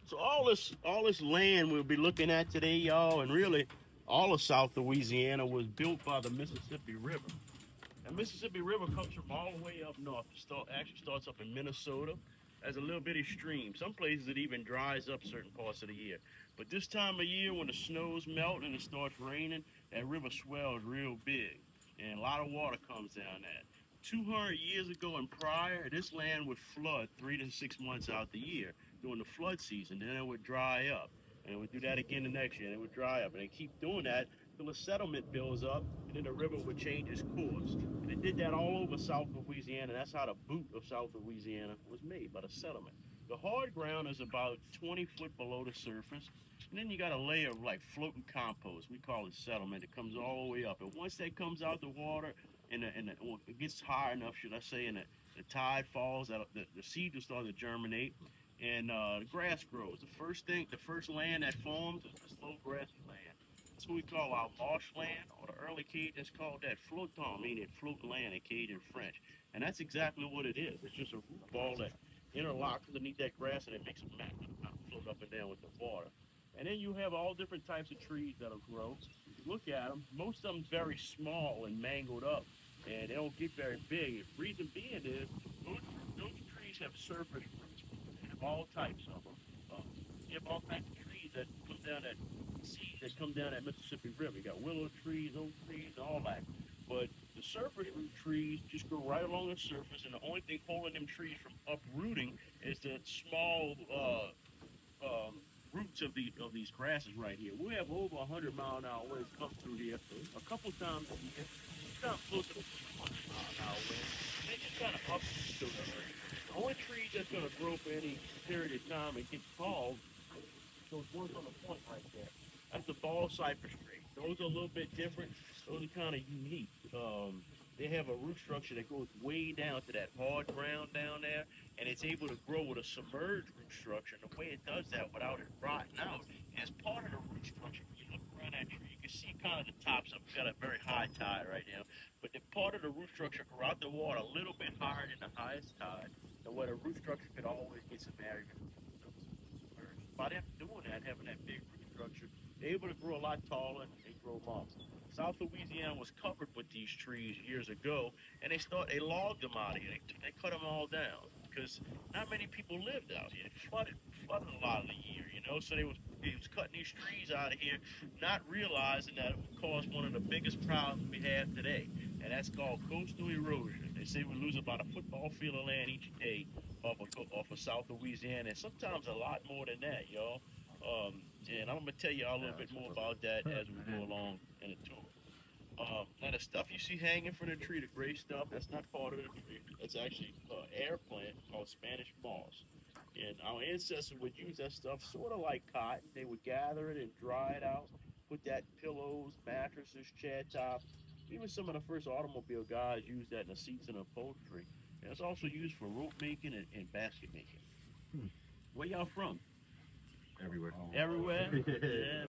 So all this land we'll be looking at today, y'all, and really all of South Louisiana was built by the Mississippi River. The Mississippi River comes from all the way up north. Actually starts up in Minnesota as a little bitty stream. Some places it even dries up certain parts of the year. But this time of year, when the snows melt and it starts raining, that river swells real big, and a lot of water comes down that. 200 years ago and prior, this land would flood 3 to 6 months out the year during the flood season. Then it would dry up, and it would do that again the next year, and it would dry up, and they keep doing that till the settlement builds up, and then the river would change its course. And it did that all over South Louisiana. That's how the boot of South Louisiana was made, by the settlement. The hard ground is about 20 foot below the surface. And then you got a layer of like floating compost. We call it settlement. It comes all the way up. And once that comes out the water well, it gets high enough, should I say, and the tide falls, the seed will start to germinate, and the grass grows. The first land that forms is this low grassy land. That's what we call our marshland, or the early Cajuns called that floton, meaning floating land in Cajun French. And that's exactly what it is. It's just a root ball that interlocks underneath that grass, and it makes a mat kind of float up and down with the water. And then you have all different types of trees that'll grow. You look at them, most of them very small and mangled up, and they don't get very big. The reason being is those trees have surface roots. They have all types of them. You have all kinds of trees that come down that seeds that come down that Mississippi River. You got willow trees, oak trees, all that. But the surface root trees just go right along the surface, and the only thing holding them trees from uprooting is the small roots of these grasses right here. We have over 100 mile an hour winds come through here a couple times a year. It's kind of close to 100 mile an hour wind. They just kind of up the tree. The only tree that's going to grow for any period of time and get tall, those ones on the point right there. That's the ball cypress tree. Those are a little bit different. Those are kind of unique. They have a root structure that goes way down to that hard ground down there, and it's able to grow with a submerged root structure. And the way it does that without it rotting out is part of the root structure. When you look around that tree, you can see kind of the tops of it. We've got a very high tide right now, but the part of the root structure go out the water a little bit higher than the highest tide, and where the root structure could always get some area. By them doing that, having that big root structure, they're able to grow a lot taller and grow moss. South Louisiana was covered with these trees years ago, and they logged them out of here. They cut them all down because not many people lived out here. It flooded a lot of the year, So they was cutting these trees out of here, not realizing that it would cause one of the biggest problems we have today, and that's called coastal erosion. They say we lose about a football field of land each day off of South Louisiana, and sometimes a lot more than that, y'all. And I'm gonna tell you all a little bit more about that as we go along in the tour. Now the stuff you see hanging from the tree, the gray stuff, that's not part of the tree. That's actually air plant called Spanish moss. And our ancestors would use that stuff sort of like cotton. They would gather it and dry it out, put that in pillows, mattresses, chair tops. Even some of the first automobile guys used that in the seats and upholstery. And it's also used for rope making and basket making. Hmm. Where y'all from? Everywhere. Everywhere? Yeah,